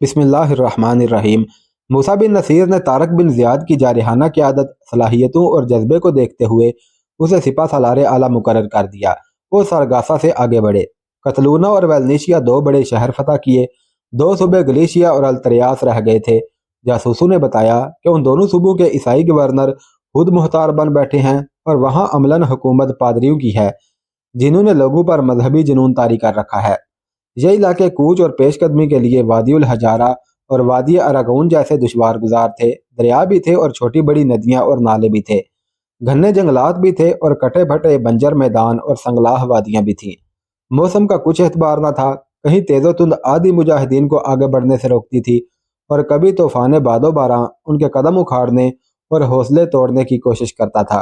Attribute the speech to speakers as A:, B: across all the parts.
A: بسم اللہ الرحمن الرحیم۔ موسیٰ بن نصیر نے طارق بن زیاد کی جارحانہ قیادت، صلاحیتوں اور جذبے کو دیکھتے ہوئے اسے سپہ سالار اعلیٰ مقرر کر دیا۔ وہ سرگاسا سے آگے بڑھے، کتلونا اور ویلنیشیا دو بڑے شہر فتح کیے، دو صوبے گلیشیا اور التریاس رہ گئے تھے۔ جاسوسوں نے بتایا کہ ان دونوں صوبوں کے عیسائی گورنر خود مختار بن بیٹھے ہیں اور وہاں عملاً حکومت پادریوں کی ہے، جنہوں نے لوگوں پر مذہبی جنون طاری کر رکھا ہے۔ یہ علاقے کوچ اور پیش قدمی کے لیے وادی الحجارہ اور وادی اراگون جیسے دشوار گزار تھے۔ دریا بھی تھے اور چھوٹی بڑی ندیاں اور نالے بھی تھے، گھنے جنگلات بھی تھے اور کٹے بھٹے بنجر میدان اور سنگلاہ وادیاں بھی تھیں۔ موسم کا کچھ اعتبار نہ تھا، کہیں تیز و تند آدھی مجاہدین کو آگے بڑھنے سے روکتی تھی اور کبھی طوفان باد و باران ان کے قدم اکھاڑنے اور حوصلے توڑنے کی کوشش کرتا تھا۔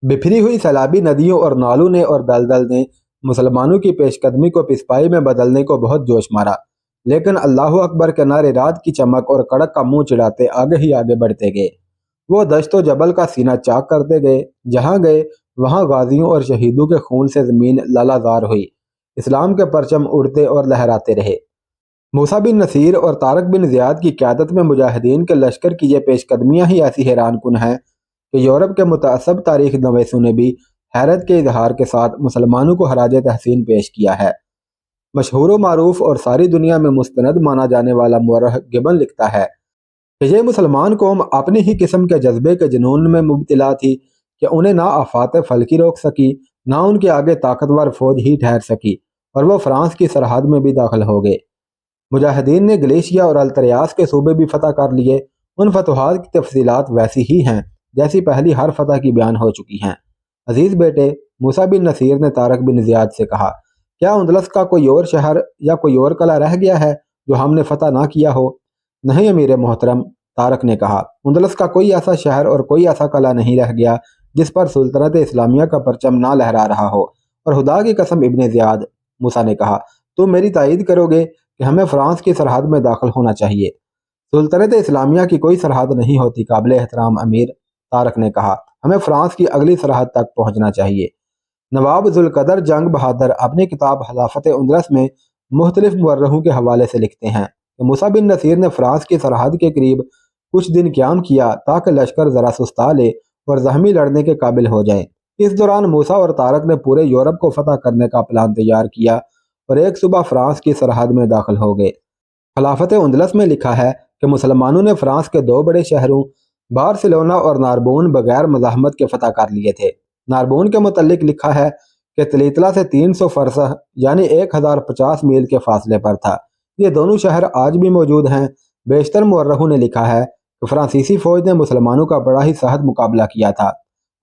A: بکھری ہوئی سیلابی ندیوں اور نالوں نے اور دلدل نے مسلمانوں کی پیش قدمی کو پسپائی میں بدلنے کو بہت جوش مارا، لیکن اللہ اکبر کے نعرے رات کی چمک اور کڑک کا منہ چڑھاتے آگے ہی آگے بڑھتے گئے۔ وہ دشت و جبل کا سینہ چاک کرتے گئے، جہاں گئے وہاں غازیوں اور شہیدوں کے خون سے زمین لالازار ہوئی، اسلام کے پرچم اڑتے اور لہراتے رہے۔ موسیٰ بن نصیر اور طارق بن زیاد کی قیادت میں مجاہدین کے لشکر کی یہ پیش قدمیاں ہی ایسی حیران کن ہیں کہ یورپ کے متعصب تاریخ نویسوں نے بھی حیرت کے اظہار کے ساتھ مسلمانوں کو خراج تحسین پیش کیا ہے۔ مشہور و معروف اور ساری دنیا میں مستند مانا جانے والا مورخ گبن لکھتا ہے کہ یہ مسلمان قوم اپنی ہی قسم کے جذبے کے جنون میں مبتلا تھی کہ انہیں نہ آفات فلکی روک سکی، نہ ان کے آگے طاقتور فوج ہی ٹھہر سکی، اور وہ فرانس کی سرحد میں بھی داخل ہو گئے۔ مجاہدین نے گلیشیا اور التریاس کے صوبے بھی فتح کر لیے۔ ان فتوحات کی تفصیلات ویسی ہی ہیں جیسی پہلی ہر فتح کی بیان ہو چکی ہیں۔ عزیز بیٹے، موسیٰ بن نصیر نے طارق بن زیاد سے کہا، کیا اندلس کا کوئی اور شہر یا کوئی اور قلعہ رہ گیا ہے جو ہم نے فتح نہ کیا ہو؟ نہیں امیر محترم، طارق نے کہا، اندلس کا کوئی ایسا شہر اور کوئی ایسا قلعہ نہیں رہ گیا جس پر سلطنت اسلامیہ کا پرچم نہ لہرا رہا ہو، اور خدا کی قسم ابن زیاد، موسیٰ نے کہا، تم میری تائید کرو گے کہ ہمیں فرانس کی سرحد میں داخل ہونا چاہیے۔ سلطنت اسلامیہ کی کوئی سرحد نہیں ہوتی قابل احترام امیر، طارق نے کہا، ہمیں فرانس کی اگلی سرحد تک پہنچنا چاہیے۔ نواب ذوالقدر جنگ بہادر اپنی کتاب خلافت اندلس میں مختلف مورخوں کے حوالے سے لکھتے ہیں کہ موسیٰ بن نصیر نے فرانس کی سرحد کے قریب کچھ دن قیام کیا تاکہ لشکر ذرا سستا لے اور زخمی لڑنے کے قابل ہو جائیں۔ اس دوران موسیٰ اور طارق نے پورے یورپ کو فتح کرنے کا پلان تیار کیا اور ایک صبح فرانس کی سرحد میں داخل ہو گئے۔ خلافت اندلس میں لکھا ہے کہ مسلمانوں نے فرانس کے دو بڑے شہروں بارسلونا اور ناربون بغیر مزاحمت کے فتح کر لیے تھے۔ ناربون کے متعلق لکھا ہے کہ تلیتلا سے 300 فرسخ یعنی 1050 میل کے فاصلے پر تھا۔ یہ دونوں شہر آج بھی موجود ہیں۔ بیشتر مورخوں نے لکھا ہے کہ فرانسیسی فوج نے مسلمانوں کا بڑا ہی سخت مقابلہ کیا تھا،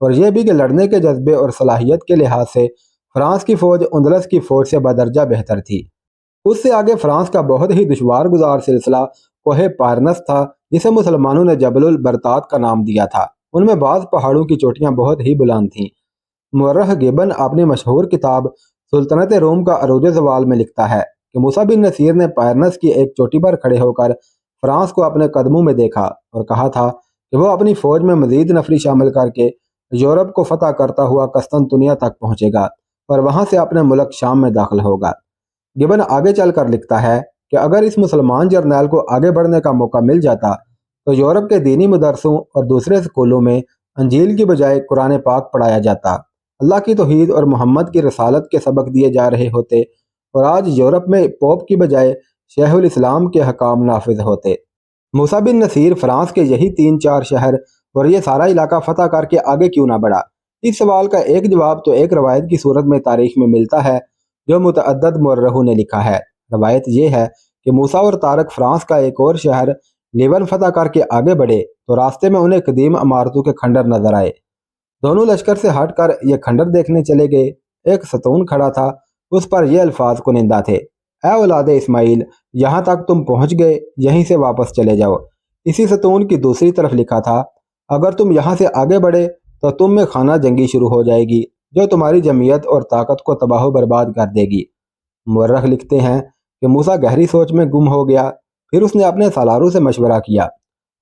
A: اور یہ بھی کہ لڑنے کے جذبے اور صلاحیت کے لحاظ سے فرانس کی فوج اندلس کی فوج سے بدرجہ بہتر تھی۔ اس سے آگے فرانس کا بہت ہی دشوار گزار سلسلہ کوہ پارنس تھا، جسے مسلمانوں نے جبل البرتات کا نام دیا تھا۔ ان میں بعض پہاڑوں کی چوٹیاں بہت ہی بلند تھیں۔ مورخ گبن اپنی مشہور کتاب سلطنت روم کا عروج زوال میں لکھتا ہے کہ موسیٰ بن نصیر نے پارنس کی ایک چوٹی پر کھڑے ہو کر فرانس کو اپنے قدموں میں دیکھا اور کہا تھا کہ وہ اپنی فوج میں مزید نفری شامل کر کے یورپ کو فتح کرتا ہوا قسطنطنیہ تک پہنچے گا اور وہاں سے اپنے ملک شام میں داخل ہوگا۔ گبن آگے چل کر لکھتا ہے کہ اگر اس مسلمان جرنیل کو آگے بڑھنے کا موقع مل جاتا تو یورپ کے دینی مدرسوں اور دوسرے اسکولوں میں انجیل کی بجائے قرآن پاک پڑھایا جاتا، اللہ کی توحید اور محمد کی رسالت کے سبق دیے جا رہے ہوتے، اور آج یورپ میں پوپ کی بجائے شیخ الاسلام کے حکام نافذ ہوتے۔ موسیٰ بن نصیر فرانس کے یہی 3-4 شہر اور یہ سارا علاقہ فتح کر کے آگے کیوں نہ بڑھا؟ اس سوال کا ایک جواب تو ایک روایت کی صورت میں تاریخ میں ملتا ہے جو متعدد مورخوں نے لکھا ہے۔ روایت یہ ہے کہ موسیٰ اور طارق فرانس کا ایک اور شہر لیون فتح کر کے آگے بڑھے تو راستے میں انہیں قدیم عمارتوں کے کھنڈر نظر آئے۔ دونوں لشکر سے ہٹ کر یہ کھنڈر دیکھنے چلے گئے۔ ایک ستون کھڑا تھا، اس پر یہ الفاظ کنندہ تھے، اے اولاد اسماعیل، یہاں تک تم پہنچ گئے، یہیں سے واپس چلے جاؤ۔ اسی ستون کی دوسری طرف لکھا تھا، اگر تم یہاں سے آگے بڑھے تو تم میں خانہ جنگی شروع ہو جائے گی جو تمہاری جمعیت اور طاقت کو تباہ و برباد کر دے گی۔ مورخ لکھتے ہیں کہ موسیٰ گہری سوچ میں گم ہو گیا، پھر اس نے اپنے سالاروں سے مشورہ کیا۔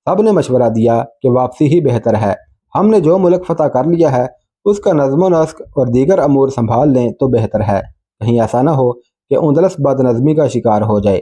A: سب نے مشورہ دیا کہ واپسی ہی بہتر ہے، ہم نے جو ملک فتح کر لیا ہے اس کا نظم و نسق اور دیگر امور سنبھال لیں تو بہتر ہے، کہیں ایسا نہ ہو کہ اندلس بد نظمی کا شکار ہو جائے۔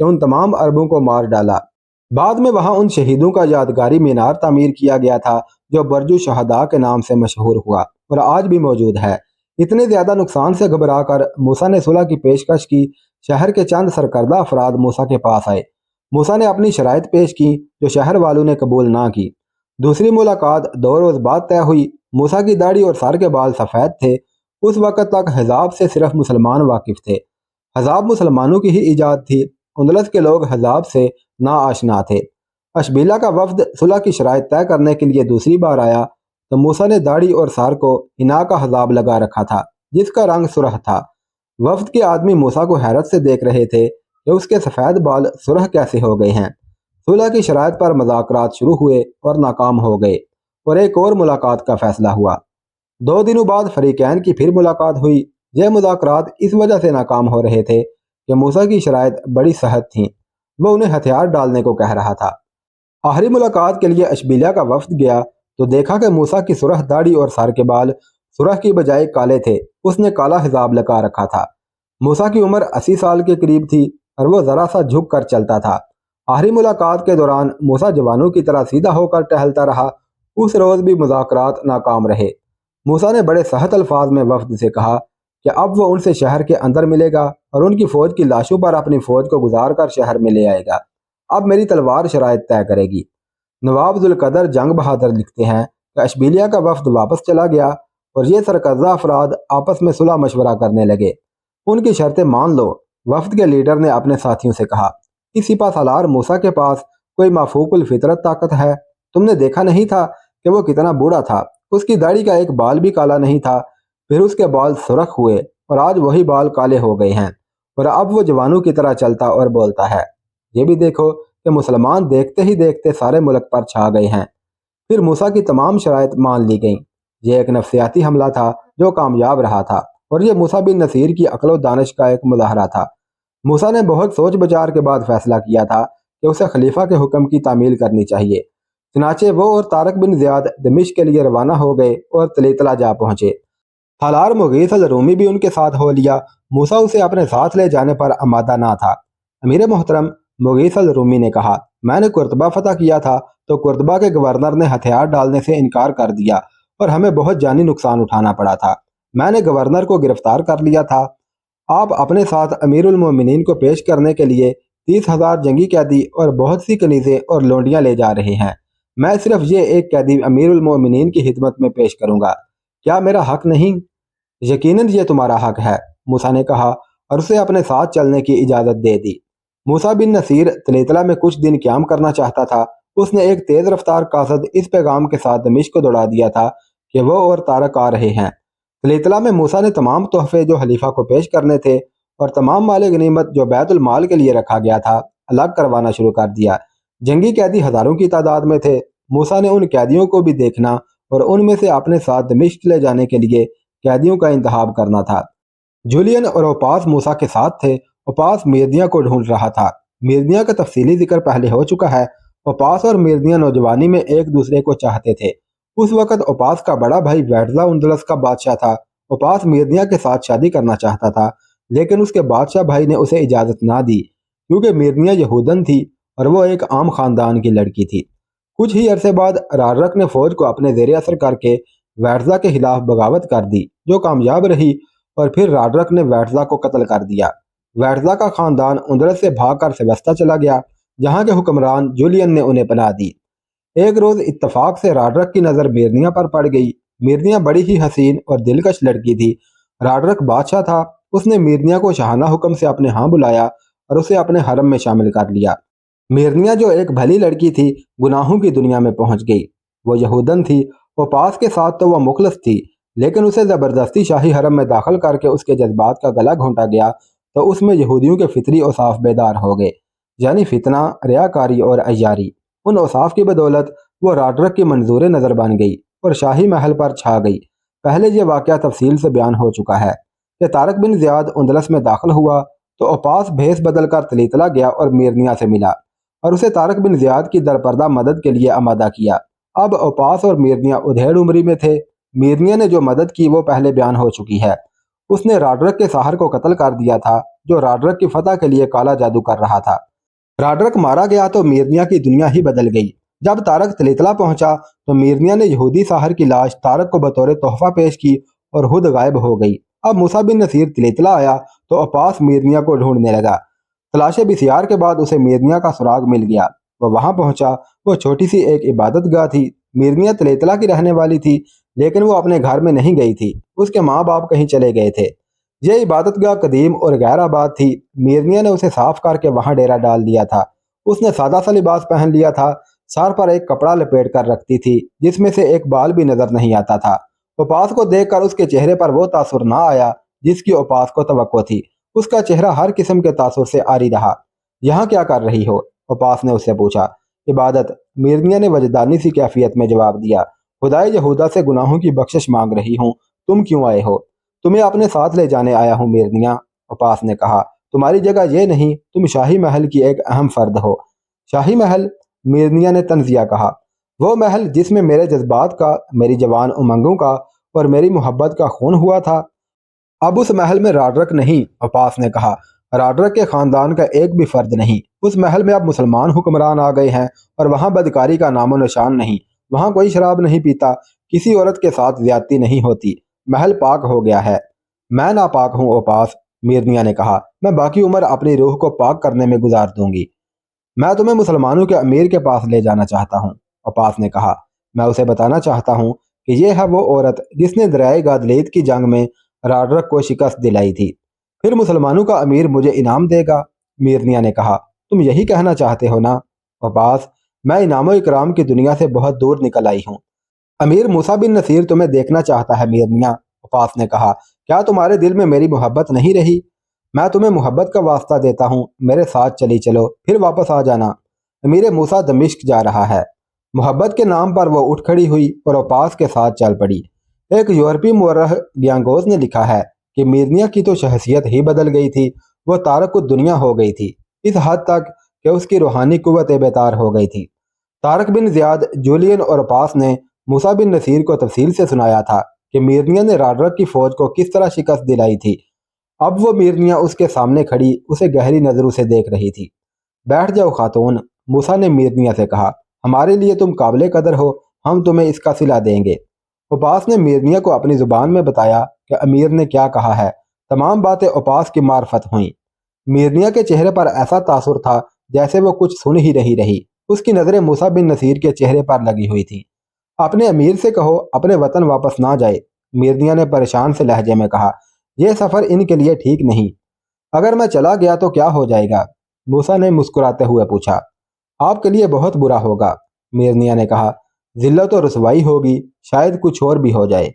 A: کہ ان تمام عربوں کو مار ڈالا۔ بعد میں وہاں ان شہیدوں کا یادگاری مینار تعمیر کیا گیا تھا جو برج الشہداء کے نام سے مشہور ہوا اور آج بھی موجود ہے۔ اتنے زیادہ نقصان سے گھبرا کر موسیٰ نے صلح کی پیشکش کی۔ شہر کے چند سرکردہ افراد موسیٰ کے پاس آئے۔ موسیٰ نے اپنی شرائط پیش کی جو شہر والوں نے قبول نہ کی۔ دوسری ملاقات 2 روز بعد طے ہوئی۔ موسیٰ کی داڑھی اور سر کے بال سفید تھے۔ اس وقت تک حزاب سے صرف مسلمان واقف تھے۔ حزاب مسلمانوں کی ہی ایجاد تھی۔ اندلس کے لوگ حزاب سے نا آشنا تھے۔ اشبیلا کا وفد صلح کی شرائط طے کرنے کے لیے دوسری بار آیا تو موسیٰ نے داڑھی اور سر کو حنا کا حزاب لگا رکھا تھا جس کا رنگ سرخ تھا۔ وفد کے آدمی موسیٰ کو حیرت سے دیکھ رہے تھے کہ اس کے سفید بال سرخ کیسے ہو گئے ہیں۔ صلح کی شرائط پر مذاکرات شروع ہوئے اور ناکام ہو گئے اور ایک اور ملاقات کا فیصلہ ہوا۔ 2 دنوں بعد فریقین کی پھر ملاقات ہوئی۔ یہ مذاکرات اس وجہ سے ناکام ہو رہے تھے کہ موسیٰ کی شرائط بڑی سخت تھیں۔ وہ انہیں ہتھیار ڈالنے کو کہہ رہا تھا۔ آخری ملاقات کے لیے اشبیلیہ کا وفد گیا تو دیکھا کہ موسیٰ کی سرخ داڑھی اور سر کے بال سرخ کی بجائے کالے تھے۔ اس نے کالا حزاب لگا رکھا تھا۔ موسیٰ کی عمر 80 سال کے قریب تھی اور وہ ذرا سا جھک کر چلتا تھا۔ آخری ملاقات کے دوران موسیٰ جوانوں کی طرح سیدھا ہو کر ٹہلتا رہا۔ اس روز بھی مذاکرات ناکام رہے۔ موسیٰ نے بڑے سخت الفاظ میں وفد سے کہا کہ اب وہ ان سے شہر کے اندر ملے گا اور ان کی فوج کی لاشوں پر اپنی فوج کو گزار کر شہر میں لے آئے گا۔ اب میری تلوار شرائط طے کرے گی۔ نواب ذوالقدر جنگ بہادر لکھتے ہیں کہ اشبیلیہ کا وفد واپس چلا گیا اور یہ سرکردہ افراد آپس میں صلح مشورہ کرنے لگے۔ ان کی شرطیں مان لو۔ وفد کے لیڈر نے اپنے ساتھیوں سے کہا، اس سپہ سالار موسیٰ کے پاس کوئی مافوق الفطرت طاقت ہے۔ تم نے دیکھا نہیں تھا کہ وہ کتنا بوڑھا تھا۔ اس کی داڑھی کا ایک بال بھی کالا نہیں تھا، پھر اس کے بال سرخ ہوئے اور آج وہی بال کالے ہو گئے ہیں اور اب وہ جوانوں کی طرح چلتا اور بولتا ہے۔ یہ بھی دیکھو کہ مسلمان دیکھتے ہی دیکھتے سارے ملک پر چھا گئے ہیں۔ پھر موسیٰ کی تمام شرائط مان لی گئیں۔ یہ ایک نفسیاتی حملہ تھا جو کامیاب رہا تھا اور یہ موسیٰ بن نصیر کی عقل و دانش کا ایک مظاہرہ تھا۔ موسیٰ نے بہت سوچ بچار کے بعد فیصلہ کیا تھا کہ اسے خلیفہ کے حکم کی تعمیل کرنی چاہیے۔ چنانچہ وہ اور طارق بن زیاد دمشق کے لیے روانہ ہو گئے اور طلیطلہ جا پہنچے۔ سالار مغیث الرومی بھی ان کے ساتھ ہو لیا۔ موسیٰ اسے اپنے ساتھ لے جانے پر آمادہ نہ تھا۔ امیر محترم، مغیث الرومی نے کہا، میں نے قرطبہ فتح کیا تھا تو قرطبہ کے گورنر نے ہتھیار ڈالنے سے انکار کر دیا اور ہمیں بہت جانی نقصان اٹھانا پڑا تھا۔ میں نے گورنر کو گرفتار کر لیا تھا۔ آپ اپنے ساتھ امیر المومنین کو پیش کرنے کے لیے 30,000 جنگی قیدی اور بہت سی کنیزیں اور لونڈیاں لے جا رہے ہیں۔ میں صرف یہ ایک قیدی امیر المومنین کی خدمت میں پیش کروں گا۔ کیا میرا حق نہیں؟ یقیناً یہ تمہارا حق ہے، موسیٰ نے کہا اور اسے اپنے ساتھ چلنے کی اجازت دے دی۔ موسیٰ بن نصیر طلیطلہ میں کچھ دن قیام کرنا چاہتا تھا۔ اس نے ایک تیز رفتار قاصد اس پیغام کے ساتھ دمشق کو دوڑا دیا تھا کہ وہ اور طارق آ رہے ہیں۔ طلیطلہ میں موسیٰ نے تمام تحفے جو خلیفہ کو پیش کرنے تھے اور تمام مال غنیمت جو بیت المال کے لیے رکھا گیا تھا الگ کروانا شروع کر دیا۔ جنگی قیدی ہزاروں کی تعداد میں تھے۔ موسیٰ نے ان قیدیوں کو بھی دیکھنا اور ان میں سے اپنے ساتھ دمشق لے جانے کے لیے قیدیوں کا انتخاب کرنا تھا۔ جولین اور اوپاس موسیٰ کے ساتھ تھے۔ اوپاس میردیاں کو ڈھونڈ رہا تھا۔ میردیاں کا تفصیلی ذکر پہلے ہو چکا ہے۔ اوپاس اور میردیاں نوجوانی میں ایک دوسرے کو چاہتے تھے۔ اس وقت اوپاس کا بڑا بھائی ویٹزا اندلس کا بادشاہ تھا۔ اوپاس میردیاں کے ساتھ شادی کرنا چاہتا تھا لیکن اس کے بادشاہ بھائی نے اسے اجازت نہ دی کیونکہ میردیاں یہودن تھی اور وہ ایک عام خاندان کی لڑکی تھی۔ کچھ ہی عرصے بعد رارک نے فوج کو اپنے زیر اثر کر کے ویٹزا کے خلاف بغاوت کر دی جو کامیاب رہی اور پھر رارک نے ویٹزا کو قتل کر دیا۔ ویٹزا کا خاندان اندلس سے بھاگ کر سیوستا چلا گیا جہاں کے حکمران جولین نے انہیں پناہ دی۔ ایک روز اتفاق سے رارک کی نظر میردیاں پر پڑ گئی۔ میردیاں بڑی ہی حسین اور دلکش لڑکی تھی۔ رارک بادشاہ تھا۔ اس نے میردیاں کو شاہانہ حکم سے اپنے ہاں بلایا اور اسے اپنے حرم میں شامل کر لیا۔ میردیاں جو ایک بھلی لڑکی تھی گناہوں کی دنیا میں پہنچ گئی۔ وہ یہودن تھی۔ اوپاس کے ساتھ تو وہ مخلص تھی لیکن اسے زبردستی شاہی حرم میں داخل کر کے اس کے جذبات کا گلا گھونٹا گیا تو اس میں یہودیوں کے فطری اوصاف بیدار ہو گئے، یعنی فتنہ، ریاکاری اور عیاری۔ ان اوصاف کی بدولت وہ رارک کی منظور نظر بن گئی اور شاہی محل پر چھا گئی۔ پہلے یہ واقعہ تفصیل سے بیان ہو چکا ہے کہ طارق بن زیاد اندلس میں داخل ہوا تو اوپاس بھیس بدل کر طلیطلہ گیا اور میردیاں سے ملا اور اسے طارق بن زیاد کی درپردہ مدد کے لیے آمادہ کیا۔ اب اوپاس اور میردیاں ادھیڑ عمری میں تھے۔ میردیاں نے جو مدد کی وہ پہلے بیان ہو چکی ہے۔ اس نے راڈرک کے ساحر کو قتل کر دیا تھا جو راڈرک کی فتح کے لیے کالا جادو کر رہا تھا۔ راڈرک مارا گیا تو میرنیا کی دنیا ہی بدل گئی۔ جب تارک تلیتلا پہنچا تو میرنیا نے یہودی ساحر کی لاش تارک کو بطور تحفہ پیش کی اور خود غائب ہو گئی۔ اب موسیٰ بن نصیر تلیتلا آیا تو عپاس میرنیا کو ڈھونڈنے لگا۔ تلاش بسیار کے بعد اسے میرنیا کا سراغ مل گیا۔ وہ وہاں پہنچا۔ وہ چھوٹی سی ایک عبادت گاہ تھی۔ میرنیا تلیتلا کی رہنے والی تھی لیکن وہ اپنے گھر میں نہیں گئی تھی۔ اس کے ماں باپ کہیں چلے گئے تھے۔ یہ عبادت گاہ قدیم اور غیر آباد تھی۔ میرنیا نے اسے صاف کر کے وہاں ڈیرا ڈال دیا تھا۔ اس نے سادہ سا لباس پہن لیا تھا، سر پر ایک کپڑا لپیٹ کر رکھتی تھی جس میں سے ایک بال بھی نظر نہیں آتا تھا۔ عپاس کو دیکھ کر اس کے چہرے پر وہ تاثر نہ آیا جس کی عپاس کو توقع تھی۔ اس کا چہرہ ہر قسم کے تاثر سے عاری رہا۔ یہاں کیا کر رہی ہو؟ عپاس نے اس سے پوچھا۔ عبادت، میرنیا نے وجدانی سی کیفیت میں جواب دیا۔ خدائے یہودا سے گناہوں کی بخشش مانگ رہی ہوں۔ تم کیوں آئے ہو؟ تمہیں اپنے ساتھ لے جانے آیا ہوں میرنیا، عپاس نے کہا۔ تمہاری جگہ یہ نہیں، تم شاہی محل کی ایک اہم فرد ہو۔ شاہی محل؟ میرنیا نے طنزیہ کہا۔ وہ محل جس میں میرے جذبات کا، میری جوان امنگوں کا اور میری محبت کا خون ہوا تھا۔ اب اس محل میں راڈرک نہیں، عپاس نے کہا۔ راڈرک کے خاندان کا ایک بھی فرد نہیں۔ اس محل میں اب مسلمان حکمران آ گئے ہیں اور وہاں بدکاری کا نام و نشان نہیں۔ وہاں کوئی شراب نہیں پیتا، کسی عورت کے ساتھ زیادتی نہیں ہوتی۔ محل پاک ہو گیا ہے۔ میں ناپاک ہوں عپاس، میرنیا نے کہا۔ میں باقی عمر اپنی روح کو پاک کرنے میں گزار دوں گی۔ میں تمہیں مسلمانوں کے امیر کے پاس لے جانا چاہتا ہوں، عپاس نے کہا۔ میں اسے بتانا چاہتا ہوں کہ یہ ہے وہ عورت جس نے دریائے گادلیت کی جنگ میں راڈرک کو شکست دلائی تھی۔ پھر مسلمانوں کا امیر مجھے انعام دے گا، میرنیا نے کہا۔ تم یہی کہنا چاہتے ہو نا؟ عپاس، میں انعام و اکرام کی دنیا سے بہت دور نکل آئی ہوں۔ امیر موسیٰ بن نصیر تمہیں دیکھنا چاہتا ہے میرنیا، عپاس نے کہا۔ کیا تمہارے دل میں میری محبت نہیں رہی؟ میں تمہیں محبت کا واسطہ دیتا ہوں، میرے ساتھ چلی چلو، پھر واپس آ جانا۔ امیر موسیٰ دمشق جا رہا ہے۔ محبت کے نام پر وہ اٹھ کھڑی ہوئی اور عپاس کے ساتھ چل پڑی۔ ایک یورپی مورخ گیانگوز نے لکھا ہے کہ میرنیا کی تو شخصیت ہی بدل گئی تھی، وہ تارک کو دنیا ہو گئی تھی، اس حد تک کہ اس کی روحانی قوت بیدار ہو گئی تھی۔ طارق بن زیاد، جولین اور عپاس نے موسیٰ بن نصیر کو تفصیل سے سنایا تھا کہ میرنیا نے راڈرک کی فوج کو کس طرح شکست دلائی تھی۔ اب وہ میرنیا اس کے سامنے کھڑی اسے گہری نظروں سے دیکھ رہی تھی۔ بیٹھ جاؤ خاتون، موسیٰ نے میرنیا سے کہا۔ ہمارے لیے تم قابل قدر ہو، ہم تمہیں اس کا صلہ دیں گے۔ عپاس نے میرنیا کو اپنی زبان میں بتایا کہ امیر نے کیا کہا ہے۔ تمام باتیں عپاس کی معرفت ہوئیں۔ میرنیا کے چہرے پر ایسا تاثر تھا جیسے وہ کچھ سن ہی رہی۔ اس کی نظریں موسیٰ بن نصیر کے چہرے پر لگی ہوئی تھیں۔ اپنے امیر سے کہو اپنے وطن واپس نہ جائے، میرنیا نے پریشان سے لہجے میں کہا۔ یہ سفر ان کے لیے ٹھیک نہیں۔ اگر میں چلا گیا تو کیا ہو جائے گا؟ موسیٰ نے مسکراتے ہوئے پوچھا۔ آپ کے لیے بہت برا ہوگا، میرنیا نے کہا۔ ذلت و رسوائی ہوگی، شاید کچھ اور بھی ہو جائے۔